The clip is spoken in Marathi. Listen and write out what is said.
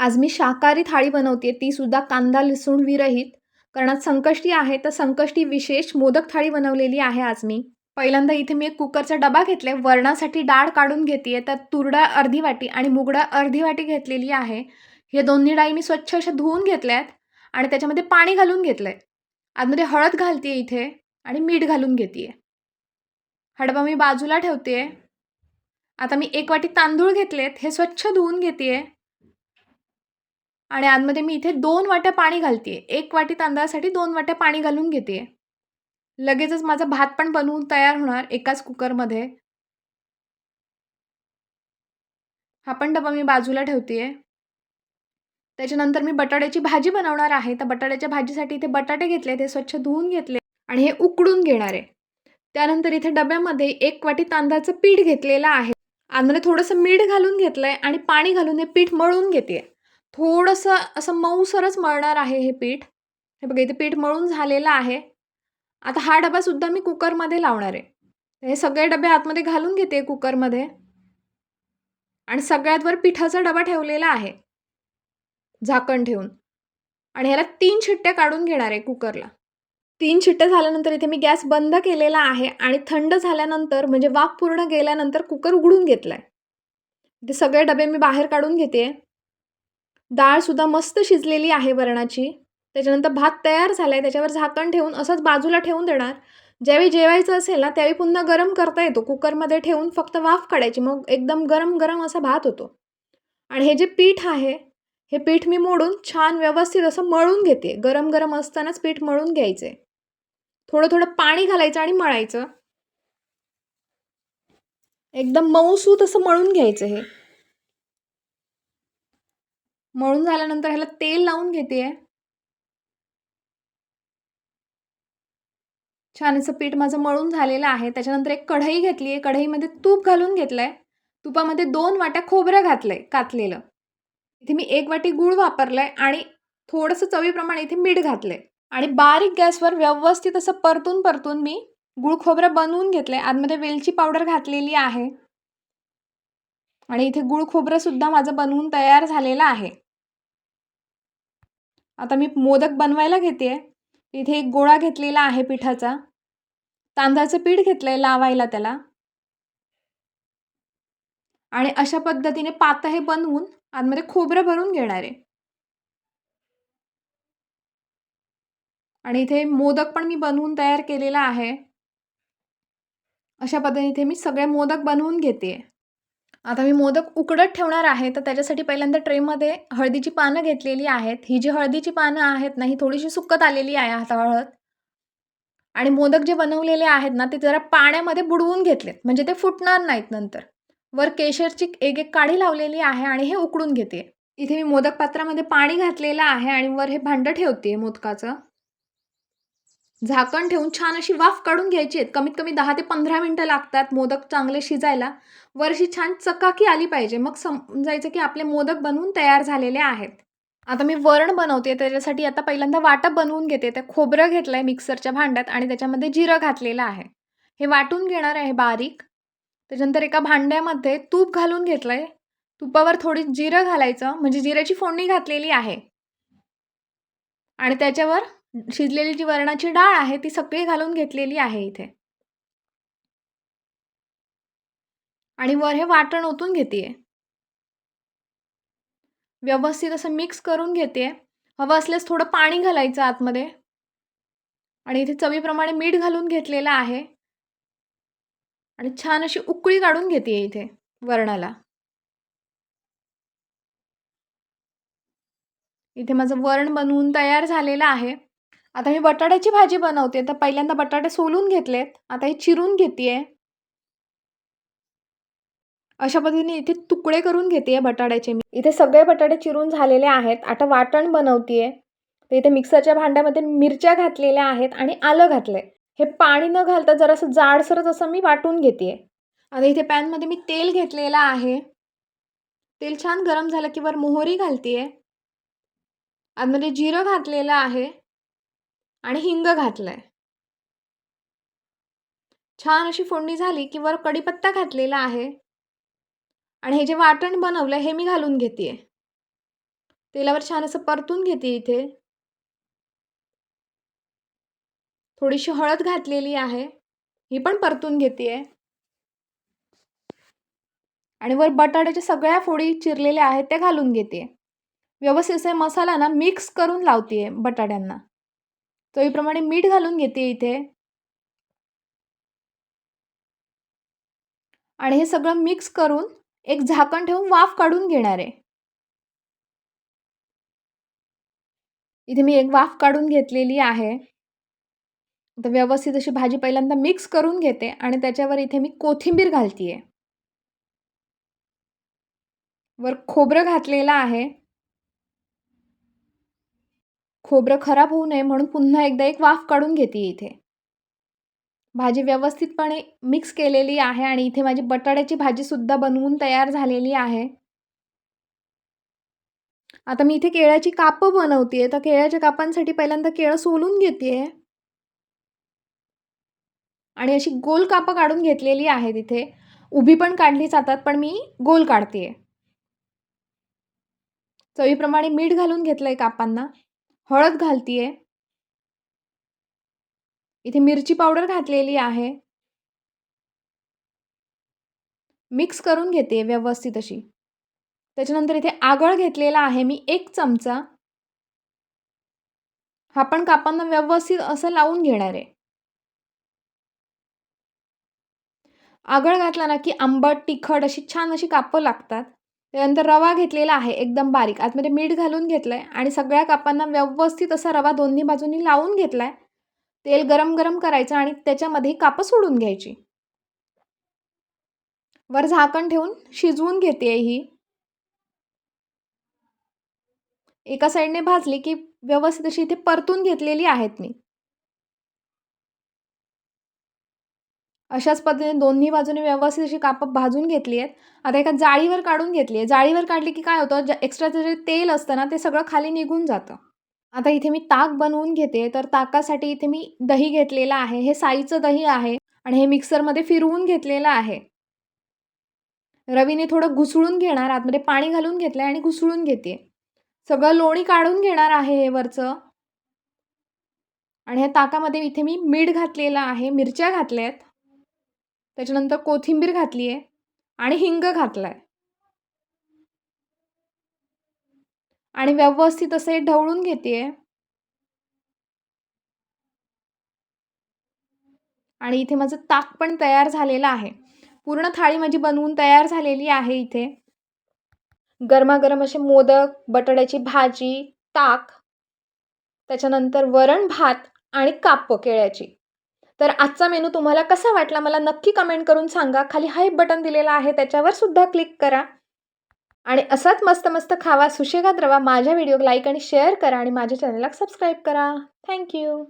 आज मी शाकाहारी थाळी बनवते ती सुद्धा कांदा लसूण विरहित. कारण आज संकष्टी आहे तर संकष्टी विशेष मोदक थाळी बनवलेली आहे आज मी. पहिल्यांदा इथे मी एक कुकरचा डबा घेतलाय. वरणासाठी डाळ काढून घेतेय. तर तूर डाळ अर्धी वाटी आणि मूग डाळ अर्धी वाटी घेतलेली आहे. हे दोन्ही डाळी मी स्वच्छ अशा धुवून घेतल्यात आणि त्याच्यामध्ये पाणी घालून घेतलंय. आतमध्ये हळद घालतेय इथे आणि मीठ घालून घेतेय. हा डबा मी बाजूला ठेवतेय. आता मी 1 वाटी तांदूळ घेतलेत. हे स्वच्छ धुवून घेतेय. आणि आतमध्ये मी इथे 2 वाट्या पाणी घालतेय. 1 वाटी तांदळासाठी 2 वाट्या पाणी घालून घेतेय. लगेचच माझा भात पण बनवून तयार होणार एकाच कुकरमध्ये. हा पण डबा मी बाजूला ठेवतेय. त्याच्यानंतर मी बटाट्याची भाजी बनवणार आहे. तर बटाट्याच्या भाजीसाठी इथे बटाटे घेतले, ते स्वच्छ धुवून घेतले आणि हे उकडून घेणार आहे. त्यानंतर इथे डब्यामध्ये 1 वाटी तांदळाचं पीठ घेतलेलं आहे. आतमध्ये थोडंसं मीठ घालून घेतलंय आणि पाणी घालून हे पीठ मळून घेतेय. थोडंसं असं मऊसरच मळणार आहे हे पीठ. हे बघा इथे पीठ मळून झालेलं आहे. आता हा डबासुद्धा मी कुकरमध्ये लावणार आहे. हे सगळे डबे आतमध्ये घालून घेते कुकरमध्ये आणि सगळ्यात वर पिठाचा डबा ठेवलेला आहे झाकण ठेवून आणि ह्याला 3 शिट्ट्या काढून घेणार आहे कुकरला. 3 शिट्ट्या झाल्यानंतर इथे मी गॅस बंद केलेला आहे आणि थंड झाल्यानंतर म्हणजे वाफ पूर्ण गेल्यानंतर कुकर उघडून घेतलाय. ते सगळे डबे मी बाहेर काढून घेते. डाळसुद्धा मस्त शिजलेली आहे वरणाची. त्याच्यानंतर भात तयार झालाय. त्याच्यावर झाकण ठेवून असंच बाजूला ठेवून देणार. ज्यावेळी जेवायचं असेल ना त्यावेळी पुन्हा गरम करता येतो. कुकरमध्ये ठेवून फक्त वाफ काढायची. मग एकदम गरम गरम असा भात होतो. आणि हे जे पीठ आहे हे पीठ मी मोडून छान व्यवस्थित असं मळून घेते. गरम गरम असतानाच पीठ मळून घ्यायचं आहे. थोडं थोडं पाणी घालायचं आणि मळायचं. एकदम मऊसूत असं मळून घ्यायचं हे. मळून झाल्यानंतर ह्याला तेल लावून घेते. छान असं पीठ माझं मळून झालेलं आहे. त्याच्यानंतर एक कढई घेतली आहे. कढईमध्ये तूप घालून घेतलंय. तुपामध्ये 2 वाट्या खोबरं घातलंय कातलेलं. इथे मी 1 वाटी गूळ वापरलाय आणि थोडंसं चवीप्रमाणे इथे मीठ घातलंय आणि बारीक गॅसवर व्यवस्थित असं परतून परतून मी गूळ खोबरं बनवून घेतलंय. आतमध्ये वेलची पावडर घातलेली आहे आणि इथे गूळ खोबरं सुद्धा माझं बनवून तयार झालेलं आहे. आता मी मोदक बनवायला घेतेय. इथे एक गोळा घेतलेला आहे पिठाचा. तांदळाचं पीठ घेतलंय लावायला त्याला आणि अशा पद्धतीने पातं हे बनवून आतमध्ये खोबरं भरून घेणार आहे. आणि इथे मोदक पण मी बनवून तयार केलेला आहे. अशा पद्धतीने मी सगळे मोदक बनवून घेते. आता मी मोदक उकडत ठेवणार आहे. तर त्याच्यासाठी पहिल्यांदा ट्रेमध्ये हळदीची पानं घेतलेली आहेत. ही जी हळदीची पानं आहेत ना ही थोडीशी सुकत आलेली आहे आता हळद. आणि मोदक जे बनवलेले आहेत ना ते जरा पाण्यामध्ये बुडवून घेतलेत म्हणजे ते फुटणार नाहीत नंतर. वर केशरची एक एक काडी लावलेली आहे आणि हे उकडून घेते. इथे मी मोदक पात्रामध्ये पाणी घातलेलं आहे आणि वर हे भांडं ठेवते मोदकाचं. झाकण ठेवून छान अशी वाफ काढून घ्यायची आहे. कमीत कमी 10 ते 15 मिनिटं लागतात मोदक चांगले शिजायला. वरशी छान चकाकी आली पाहिजे. मग समजायचं की आपले मोदक बनवून तयार झालेले आहेत. आता मी वरण बनवते त्याच्यासाठी आता पहिल्यांदा वाटप बनवून घेते. ते खोबरं घेतलंय मिक्सरच्या भांड्यात आणि त्याच्यामध्ये जिरं घातलेलं आहे. हे वाटून घेणार आहे बारीक. त्याच्यानंतर एका भांड्यामध्ये तूप घालून घेतलंय. तुपावर थोडी जिरं घालायचं म्हणजे जिऱ्याची फोडणी घातलेली आहे. आणि त्याच्यावर शिजलेली जी वरणाची डाळ आहे ती सगळी घालून घेतलेली आहे इथे. आणि वर हे वाटण ओतून घेतेय. व्यवस्थित असं मिक्स करून घेतेय. हवं असल्यास थोडं पाणी घालायचं आतमध्ये. आणि इथे चवीप्रमाणे मीठ घालून घेतलेलं आहे. आणि छान अशी उकळी काढून घेतेय इथे वरणाला. इथे माझं वरण बनवून तयार झालेलं आहे. आता मी बटाट्याची भाजी बनवते. तर पहिल्यांदा बटाटे सोलून घेतलेत. आता हे चिरून घेतेय. अशा पद्धतीने इथे तुकडे करून घेतेय बटाट्याचे मी. इथे सगळे बटाटे चिरून झालेले आहेत. आता वाटण बनवतेय. तर इथे मिक्सरच्या भांड्यामध्ये मिरच्या घातलेल्या आहेत आणि आलं घातलंय. हे पाणी न घालता जरासं जाडसरच असं मी वाटून घेतेय. आता इथे पॅनमध्ये मी तेल घेतलेलं आहे. तेल छान गरम झालं की वर मोहरी घालतेय. आतमध्ये जिरं घातलेलं आहे आणि हिंग घातलाय. छान अशी फोडणी झाली की वर कढीपत्ता घातलेला आहे आणि हे जे वाटण बनवलंय हे मी घालून घेतेय. तेलावर छान असं परतून घेते इथे. थोडीशी हळद घातलेली आहे. ही पण परतून घेते आणि वर बटाट्याच्या सगळ्या फोडी चिरलेल्या आहेत त्या घालून घेते. व्यवस्थित असा मसाला ना मिक्स करून लावते बटाट्यांना. चवीप्रमाणे मीठ घालून घेते इथे आणि हे सगळं मिक्स करून एक झाकण ठेवून वाफ काढून घेणार आहे. इथे मी एक वाफ काढून घेतलेली आहे. आता व्यवस्थित अशी भाजी पहिल्यांदा मिक्स करून घेते आणि त्याच्यावर इथे मी कोथिंबीर घालतीये. वर खोबरं घातलेलं आहे. खोबरं खराब होऊ नये म्हणून पुन्हा एकदा एक वाफ काढून घेते इथे. भाजी व्यवस्थितपणे मिक्स केलेली आहे आणि इथे माझी बटाट्याची भाजीसुद्धा बनवून तयार झालेली आहे. आता मी इथे केळ्याची कापं बनवते तर केळ्याच्या कापांसाठी पहिल्यांदा केळं सोलून घेते आणि अशी गोल कापं काढून घेतलेली आहेत इथे. उभी पण काढली जातात पण मी गोल काढते. चवीप्रमाणे मीठ घालून घेतलंय कापांना. हळद घालतीये. इथे मिरची पावडर घातलेली आहे. मिक्स करून घेते व्यवस्थित अशी. त्याच्यानंतर इथे आगळ घेतलेला आहे मी 1 चमचा. हा पण कापांना व्यवस्थित असं लावून घेणार आहे. आगळ घातला ना की आंबट, तिखट अशी छान अशी कापं लागतात. त्यानंतर रवा घेतलेला आहे एकदम बारीक. आतमध्ये मीठ घालून घेतलंय आणि सगळ्या कापांना व्यवस्थित असा रवा दोन्ही बाजूंनी लावून घेतलाय. तेल गरम करायचं आणि त्याच्यामध्ये कापं सोडून घ्यायची. वर झाकण ठेवून शिजवून घेते ही. एका साईडने भाजली की व्यवस्थित अशी इथे परतून घेतलेली आहेत मी. अशाच पद्धतीने दोन्ही बाजूने व्यवस्थित अशी कापं भाजून घेतली आहेत. आता एका जाळीवर काढून घेतली आहे. जाळीवर काढली की काय होतं, एक्स्ट्राचं जे तेल असतं ना, ते सगळं खाली निघून जातं. आता इथे मी ताक बनवून घेते. तर ताकासाठी इथे मी दही घेतलेलं आहे. हे साईचं दही आहे आणि हे मिक्सरमध्ये फिरवून घेतलेलं आहे. रवीने थोडं घुसळून घेणार. आतमध्ये पाणी घालून घेतलं आणि घुसळून घेते. सगळं लोणी काढून घेणार आहे हे वरचं. आणि ह्या ताकामध्ये इथे मी मीठ घातलेलं आहे, मिरच्या घातल्या आहेत. त्याच्यानंतर कोथिंबीर घातली आहे आणि हिंग घातला आहे. आणि व्यवस्थित असे ढवळून घेते आणि इथे माझं ताक पण तयार झालेलं आहे. पूर्ण थाळी माझी बनवून तयार झालेली आहे इथे. गरमागरम असे मोदक, बटाट्याची भाजी, ताक, त्याच्यानंतर वरण भात आणि कापं केळ्याची. तर आजचा मेनू तुम्हाला कसा वाटला मला नक्की कमेंट करून सांगा. खाली हाईप बटन दिलेलं आहे त्याच्यावर सुद्धा क्लिक करा. आणि असाच मस्त मस्त खावा, सुशेगात रवा. माझ्या व्हिडिओ लाईक आणि शेअर करा आणि माझ्या चॅनलला सबस्क्राईब करा. Thank you.